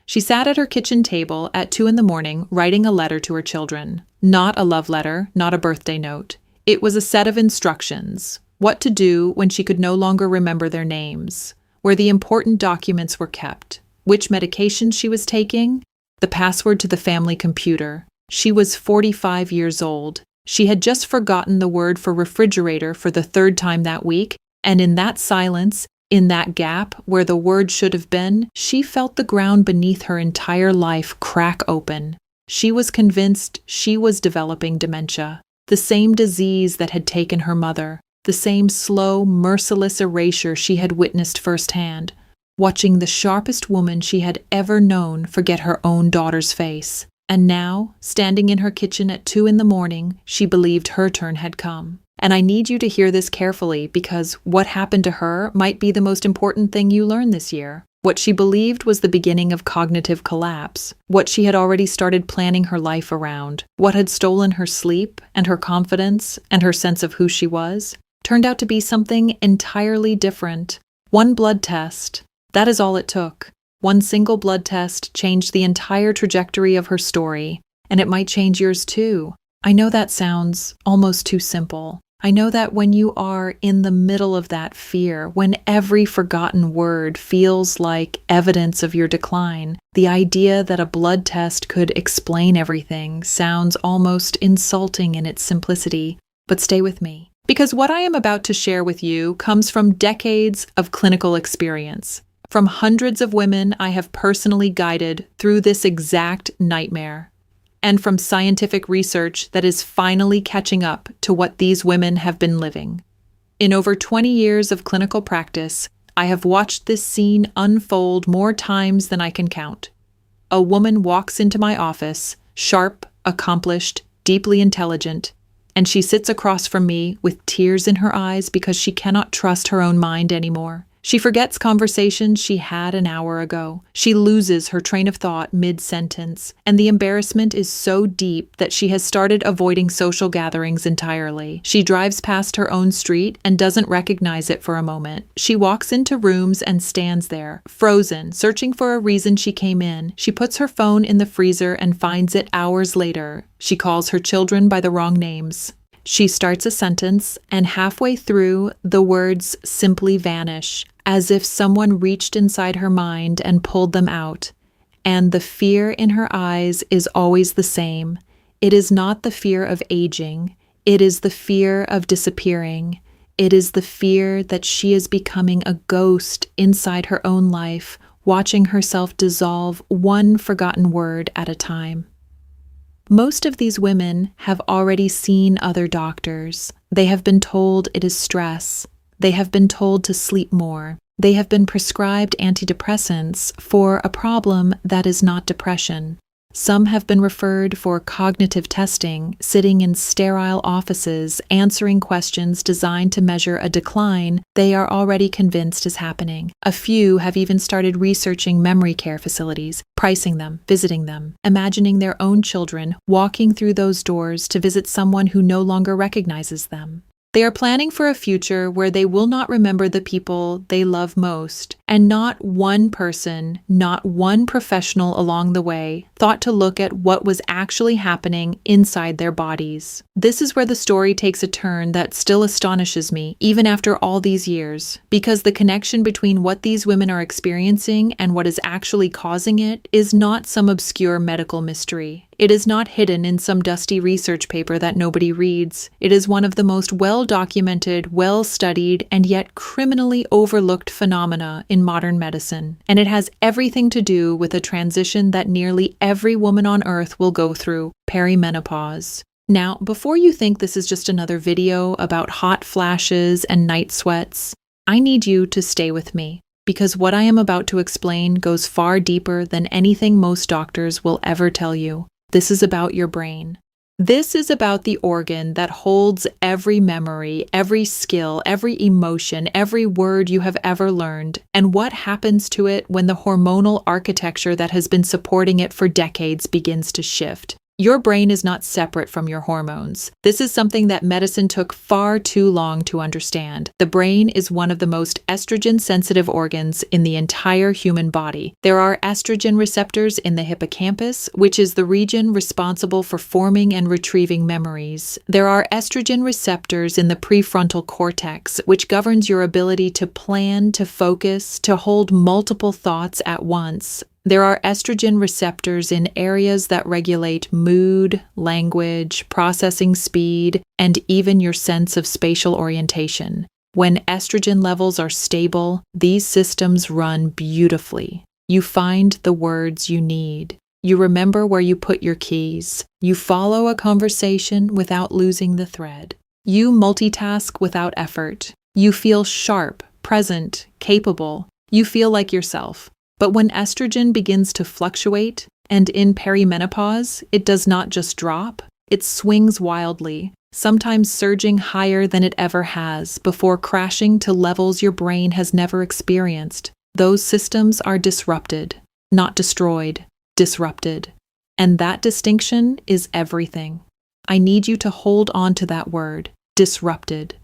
She sat at her kitchen table at 2 in the morning writing a letter to her children. Not a love letter, not a birthday note. It was a set of instructions. What to do when she could no longer remember their names, where the important documents were kept, which medication she was taking, the password to the family computer. She was 45 years old. She had just forgotten the word for refrigerator for the 3rd time that week, and in that silence, in that gap where the word should have been, she felt the ground beneath her entire life crack open. She was convinced she was developing dementia, the same disease that had taken her mother, the same slow, merciless erasure she had witnessed firsthand, watching the sharpest woman she had ever known forget her own daughter's face. And now, standing in her kitchen at 2 in the morning, she believed her turn had come. And I need you to hear this carefully because what happened to her might be the most important thing you learn this year. What she believed was the beginning of cognitive collapse, what she had already started planning her life around, what had stolen her sleep and her confidence and her sense of who she was, turned out to be something entirely different. One blood test, that is all it took. One single blood test changed the entire trajectory of her story, and it might change yours too. I know that sounds almost too simple. I know that when you are in the middle of that fear, when every forgotten word feels like evidence of your decline, the idea that a blood test could explain everything sounds almost insulting in its simplicity. But stay with me, because what I am about to share with you comes from decades of clinical experience, from hundreds of women I have personally guided through this exact nightmare, and from scientific research that is finally catching up to what these women have been living. In over 20 years of clinical practice, I have watched this scene unfold more times than I can count. A woman walks into my office, sharp, accomplished, deeply intelligent, and she sits across from me with tears in her eyes because she cannot trust her own mind anymore. She forgets conversations she had an hour ago. She loses her train of thought mid-sentence, and the embarrassment is so deep that she has started avoiding social gatherings entirely. She drives past her own street and doesn't recognize it for a moment. She walks into rooms and stands there, frozen, searching for a reason she came in. She puts her phone in the freezer and finds it hours later. She calls her children by the wrong names. She starts a sentence, and halfway through, the words simply vanish, as if someone reached inside her mind and pulled them out. And the fear in her eyes is always the same. It is not the fear of aging. It is the fear of disappearing. It is the fear that she is becoming a ghost inside her own life, watching herself dissolve one forgotten word at a time. Most of these women have already seen other doctors. They have been told it is stress. They have been told to sleep more. They have been prescribed antidepressants for a problem that is not depression. Some have been referred for cognitive testing, sitting in sterile offices, answering questions designed to measure a decline they are already convinced is happening. A few have even started researching memory care facilities, pricing them, visiting them, imagining their own children walking through those doors to visit someone who no longer recognizes them. They are planning for a future where they will not remember the people they love most, and not one person, not one professional along the way thought to look at what was actually happening inside their bodies. This is where the story takes a turn that still astonishes me, even after all these years, because the connection between what these women are experiencing and what is actually causing it is not some obscure medical mystery. It is not hidden in some dusty research paper that nobody reads. It is one of the most well-documented, well-studied, and yet criminally overlooked phenomena in modern medicine. And it has everything to do with a transition that nearly every woman on Earth will go through: perimenopause. Now, before you think this is just another video about hot flashes and night sweats, I need you to stay with me, because what I am about to explain goes far deeper than anything most doctors will ever tell you. This is about your brain. This is about the organ that holds every memory, every skill, every emotion, every word you have ever learned, and what happens to it when the hormonal architecture that has been supporting it for decades begins to shift. Your brain is not separate from your hormones. This is something that medicine took far too long to understand. The brain is one of the most estrogen-sensitive organs in the entire human body. There are estrogen receptors in the hippocampus, which is the region responsible for forming and retrieving memories. There are estrogen receptors in the prefrontal cortex, which governs your ability to plan, to focus, to hold multiple thoughts at once. There are estrogen receptors in areas that regulate mood, language, processing speed, and even your sense of spatial orientation. When estrogen levels are stable, these systems run beautifully. You find the words you need. You remember where you put your keys. You follow a conversation without losing the thread. You multitask without effort. You feel sharp, present, capable. You feel like yourself. But when estrogen begins to fluctuate, and in perimenopause, it does not just drop, it swings wildly, sometimes surging higher than it ever has, before crashing to levels your brain has never experienced. Those systems are disrupted, not destroyed, disrupted. And that distinction is everything. I need you to hold on to that word, disrupted,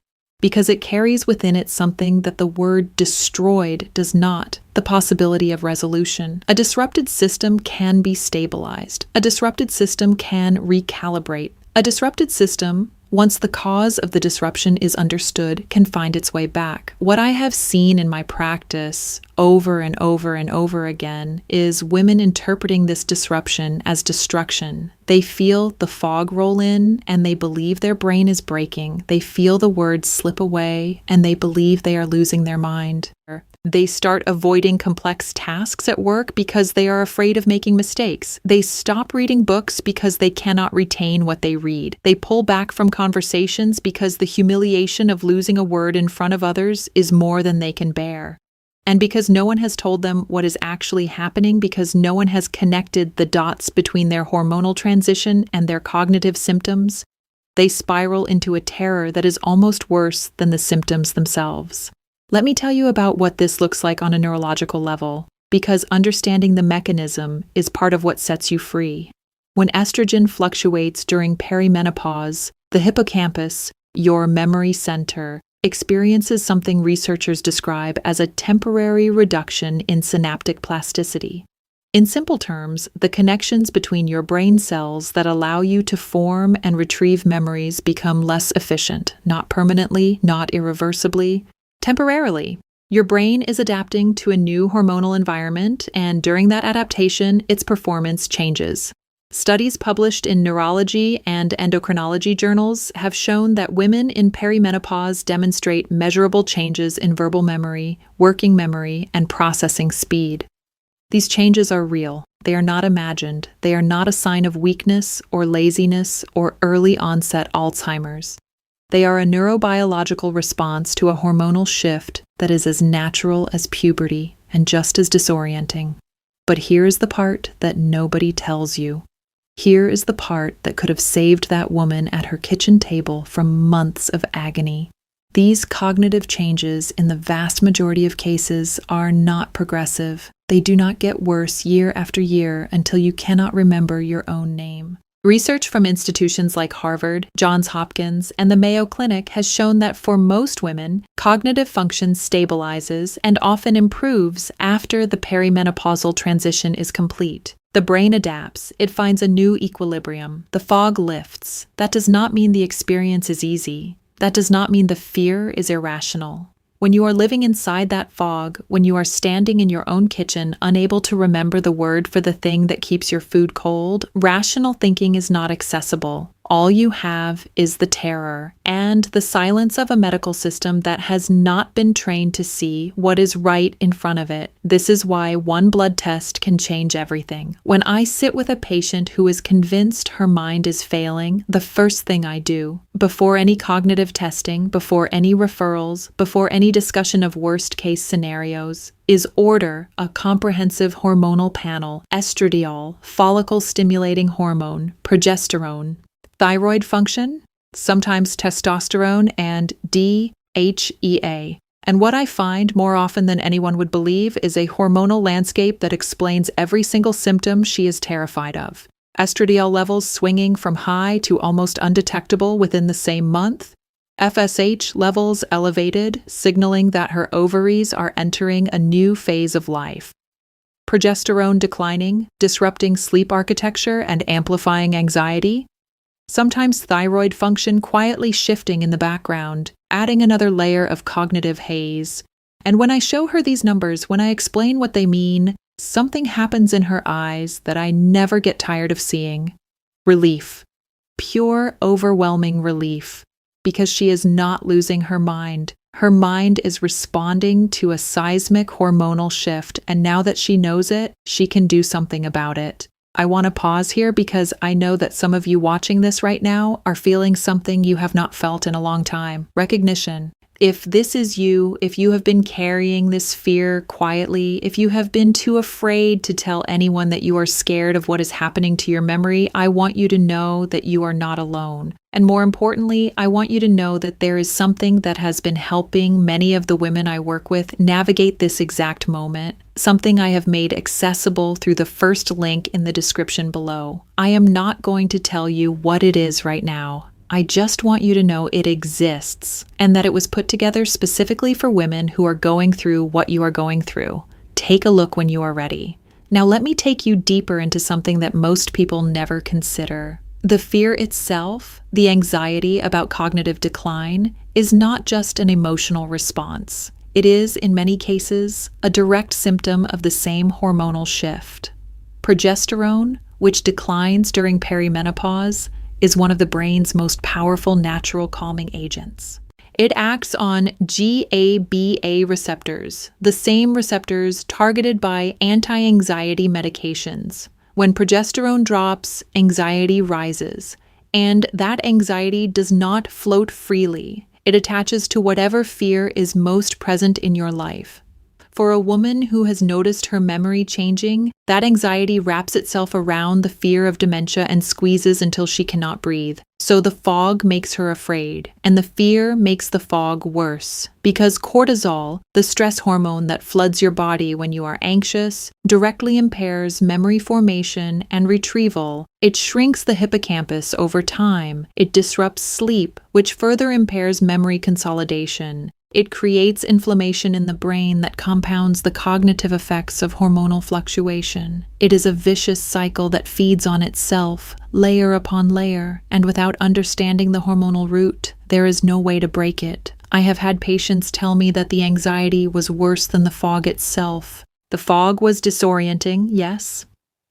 because it carries within it something that the word destroyed does not, the possibility of resolution. A disrupted system can be stabilized. A disrupted system can recalibrate. A disrupted system, once the cause of the disruption is understood, can find its way back. What I have seen in my practice over and over and over again is women interpreting this disruption as destruction. They feel the fog roll in and they believe their brain is breaking. They feel the words slip away and they believe they are losing their mind. They start avoiding complex tasks at work because they are afraid of making mistakes. They stop reading books because they cannot retain what they read. They pull back from conversations because the humiliation of losing a word in front of others is more than they can bear. And because no one has told them what is actually happening, because no one has connected the dots between their hormonal transition and their cognitive symptoms, they spiral into a terror that is almost worse than the symptoms themselves. Let me tell you about what this looks like on a neurological level, because understanding the mechanism is part of what sets you free. When estrogen fluctuates during perimenopause, the hippocampus, your memory center, experiences something researchers describe as a temporary reduction in synaptic plasticity. In simple terms, the connections between your brain cells that allow you to form and retrieve memories become less efficient, not permanently, not irreversibly, temporarily. Your brain is adapting to a new hormonal environment, and during that adaptation, its performance changes. Studies published in neurology and endocrinology journals have shown that women in perimenopause demonstrate measurable changes in verbal memory, working memory, and processing speed. These changes are real. They are not imagined. They are not a sign of weakness or laziness or early onset Alzheimer's. They are a neurobiological response to a hormonal shift that is as natural as puberty and just as disorienting. But here is the part that nobody tells you. Here is the part that could have saved that woman at her kitchen table from months of agony. These cognitive changes, in the vast majority of cases, are not progressive. They do not get worse year after year until you cannot remember your own name. Research from institutions like Harvard, Johns Hopkins, and the Mayo Clinic has shown that for most women, cognitive function stabilizes and often improves after the perimenopausal transition is complete. The brain adapts. It finds a new equilibrium. The fog lifts. That does not mean the experience is easy. That does not mean the fear is irrational. When you are living inside that fog, when you are standing in your own kitchen, unable to remember the word for the thing that keeps your food cold, rational thinking is not accessible. All you have is the terror and the silence of a medical system that has not been trained to see what is right in front of it. This is why one blood test can change everything. When I sit with a patient who is convinced her mind is failing, the first thing I do, before any cognitive testing, before any referrals, before any discussion of worst-case scenarios, is order a comprehensive hormonal panel: estradiol, follicle-stimulating hormone, progesterone, thyroid function, sometimes testosterone, and DHEA. And what I find more often than anyone would believe is a hormonal landscape that explains every single symptom she is terrified of. estradiol levels swinging from high to almost undetectable within the same month, FSH levels elevated, signaling that her ovaries are entering a new phase of life, progesterone declining, disrupting sleep architecture and amplifying anxiety, sometimes thyroid function quietly shifting in the background, adding another layer of cognitive haze. And when I show her these numbers, when I explain what they mean, something happens in her eyes that I never get tired of seeing. Relief. Pure, overwhelming relief. Because she is not losing her mind. Her mind is responding to a seismic hormonal shift, and now that she knows it, she can do something about it. I want to pause here because I know that some of you watching this right now are feeling something you have not felt in a long time. Recognition. If this is you, if you have been carrying this fear quietly, if you have been too afraid to tell anyone that you are scared of what is happening to your memory, I want you to know that you are not alone. And more importantly, I want you to know that there is something that has been helping many of the women I work with navigate this exact moment, something I have made accessible through the first link in the description below. I am not going to tell you what it is right now. I just want you to know it exists and that it was put together specifically for women who are going through what you are going through. Take a look when you are ready. Now let me take you deeper into something that most people never consider. The fear itself, the anxiety about cognitive decline, is not just an emotional response. It is, in many cases, a direct symptom of the same hormonal shift. Progesterone, which declines during perimenopause, is one of the brain's most powerful natural calming agents. It acts on GABA receptors, the same receptors targeted by anti-anxiety medications. When progesterone drops, anxiety rises, and that anxiety does not float freely. It attaches to whatever fear is most present in your life. For a woman who has noticed her memory changing, that anxiety wraps itself around the fear of dementia and squeezes until she cannot breathe. So the fog makes her afraid, and the fear makes the fog worse. Because cortisol, the stress hormone that floods your body when you are anxious, directly impairs memory formation and retrieval. It shrinks the hippocampus over time. It disrupts sleep, which further impairs memory consolidation. It creates inflammation in the brain that compounds the cognitive effects of hormonal fluctuation. It is a vicious cycle that feeds on itself, layer upon layer, and without understanding the hormonal root, there is no way to break it. I have had patients tell me that the anxiety was worse than the fog itself. The fog was disorienting, yes,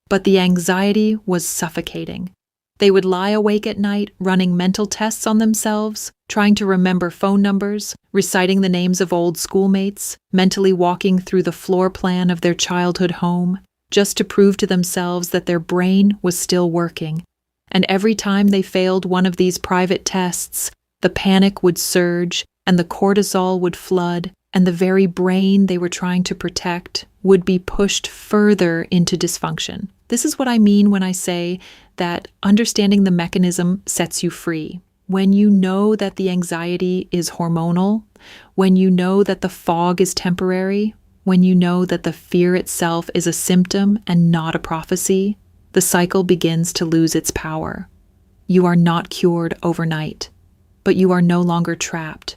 but the anxiety was suffocating. They would lie awake at night, running mental tests on themselves, trying to remember phone numbers, reciting the names of old schoolmates, mentally walking through the floor plan of their childhood home, just to prove to themselves that their brain was still working. And every time they failed one of these private tests, the panic would surge, and the cortisol would flood, and the very brain they were trying to protect would be pushed further into dysfunction. This is what I mean when I say that understanding the mechanism sets you free. When you know that the anxiety is hormonal, when you know that the fog is temporary, when you know that the fear itself is a symptom and not a prophecy, the cycle begins to lose its power. You are not cured overnight, but you are no longer trapped.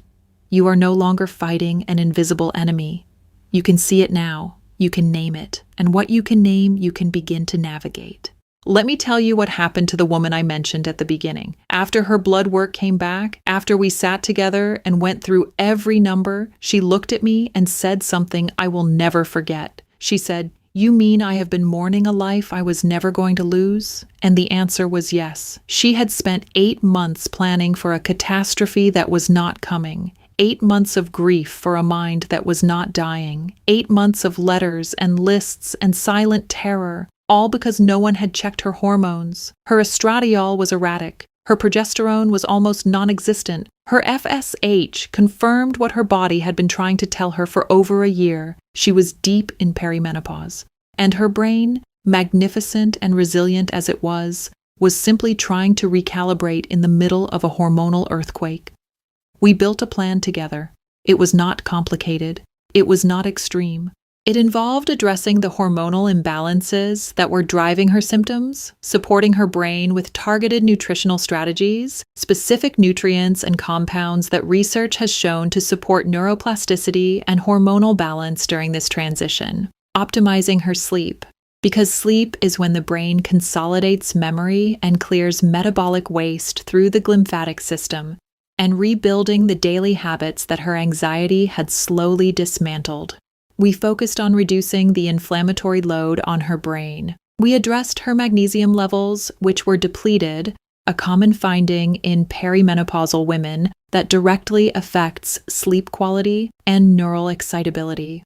You are no longer fighting an invisible enemy. You can see it now. You can name it, and what you can name, you can begin to navigate. Let me tell you what happened to the woman I mentioned at the beginning. After her blood work came back, after we sat together and went through every number, she looked at me and said something I will never forget. She said, "You mean I have been mourning a life I was never going to lose?" And the answer was yes. She had spent 8 months planning for a catastrophe that was not coming. 8 months of grief for a mind that was not dying. 8 months of letters and lists and silent terror, all because no one had checked her hormones. Her estradiol was erratic. Her progesterone was almost non-existent. Her FSH confirmed what her body had been trying to tell her for over a year. She was deep in perimenopause. And her brain, magnificent and resilient as it was simply trying to recalibrate in the middle of a hormonal earthquake. We built a plan together. It was not complicated. It was not extreme. It involved addressing the hormonal imbalances that were driving her symptoms, supporting her brain with targeted nutritional strategies, specific nutrients and compounds that research has shown to support neuroplasticity and hormonal balance during this transition, optimizing her sleep, because sleep is when the brain consolidates memory and clears metabolic waste through the glymphatic system, and rebuilding the daily habits that her anxiety had slowly dismantled. We focused on reducing the inflammatory load on her brain. We addressed her magnesium levels, which were depleted, a common finding in perimenopausal women that directly affects sleep quality and neural excitability.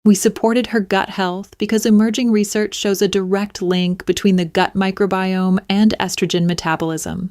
We supported her gut health because emerging research shows a direct link between the gut microbiome and estrogen metabolism.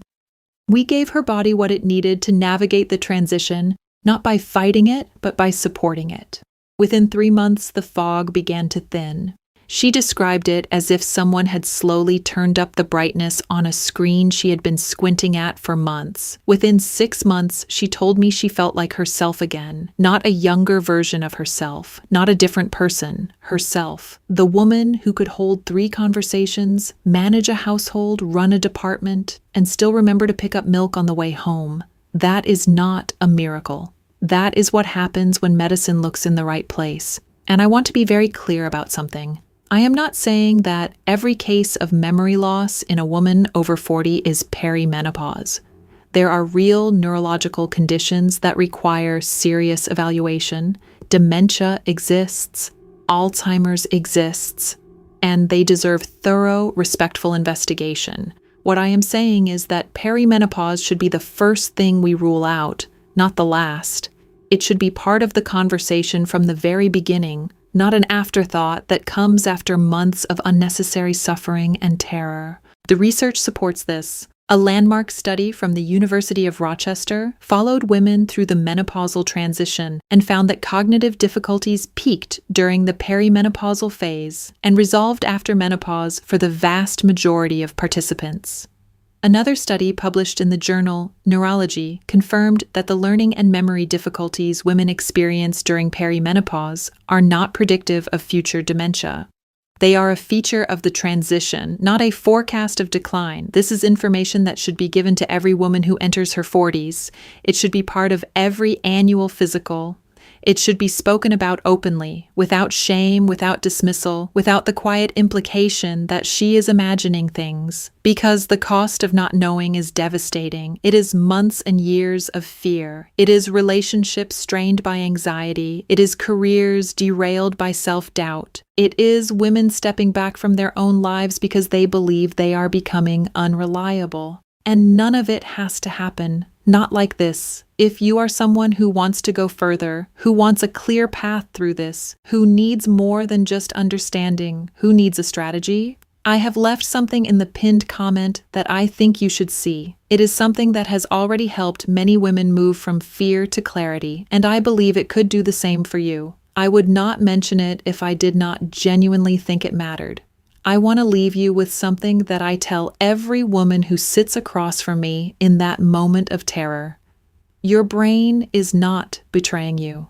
We gave her body what it needed to navigate the transition, not by fighting it, but by supporting it. Within 3 months, the fog began to thin. She described it as if someone had slowly turned up the brightness on a screen she had been squinting at for months. Within 6 months, she told me she felt like herself again, not a younger version of herself, not a different person, herself. The woman who could hold 3 conversations, manage a household, run a department, and still remember to pick up milk on the way home. That is not a miracle. That is what happens when medicine looks in the right place. And I want to be very clear about something. I am not saying that every case of memory loss in a woman over 40 is perimenopause. There are real neurological conditions that require serious evaluation. Dementia exists, Alzheimer's exists, and they deserve thorough, respectful investigation. What I am saying is that perimenopause should be the first thing we rule out, not the last. It should be part of the conversation from the very beginning, not an afterthought that comes after months of unnecessary suffering and terror. The research supports this. A landmark study from the University of Rochester followed women through the menopausal transition and found that cognitive difficulties peaked during the perimenopausal phase and resolved after menopause for the vast majority of participants. Another study published in the journal Neurology confirmed that the learning and memory difficulties women experience during perimenopause are not predictive of future dementia. They are a feature of the transition, not a forecast of decline. This is information that should be given to every woman who enters her 40s. It should be part of every annual physical. It should be spoken about openly, without shame, without dismissal, without the quiet implication that she is imagining things. Because the cost of not knowing is devastating. It is months and years of fear. It is relationships strained by anxiety. It is careers derailed by self-doubt. It is women stepping back from their own lives because they believe they are becoming unreliable. And none of it has to happen. Not like this. If you are someone who wants to go further, who wants a clear path through this, who needs more than just understanding, who needs a strategy, I have left something in the pinned comment that I think you should see. It is something that has already helped many women move from fear to clarity, and I believe it could do the same for you. I would not mention it if I did not genuinely think it mattered. I want to leave you with something that I tell every woman who sits across from me in that moment of terror. Your brain is not betraying you.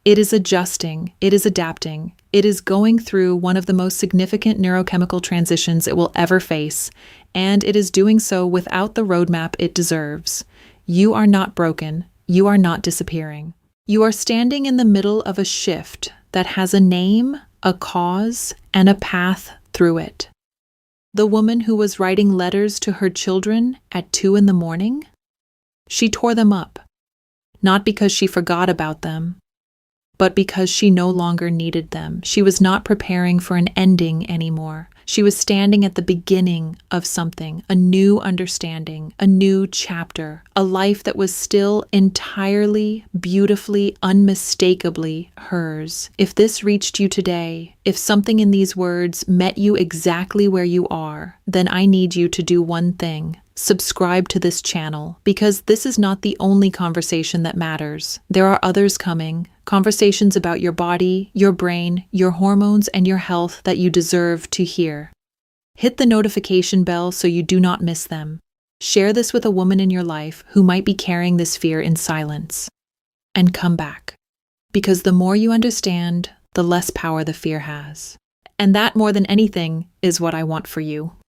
It is adjusting. It is adapting. It is going through one of the most significant neurochemical transitions it will ever face, and it is doing so without the roadmap it deserves. You are not broken. You are not disappearing. You are standing in the middle of a shift that has a name, a cause, and a path through it. The woman who was writing letters to her children at 2 a.m, she tore them up, not because she forgot about them, but because she no longer needed them. She was not preparing for an ending anymore. She was standing at the beginning of something, a new understanding, a new chapter, a life that was still entirely, beautifully, unmistakably hers. If this reached you today, if something in these words met you exactly where you are, then I need you to do one thing. Subscribe to this channel, because this is not the only conversation that matters. There are others coming, conversations about your body, your brain, your hormones, and your health that you deserve to hear. Hit the notification bell so you do not miss them. Share this with a woman in your life who might be carrying this fear in silence. And come back. Because the more you understand, the less power the fear has. And that, more than anything, is what I want for you.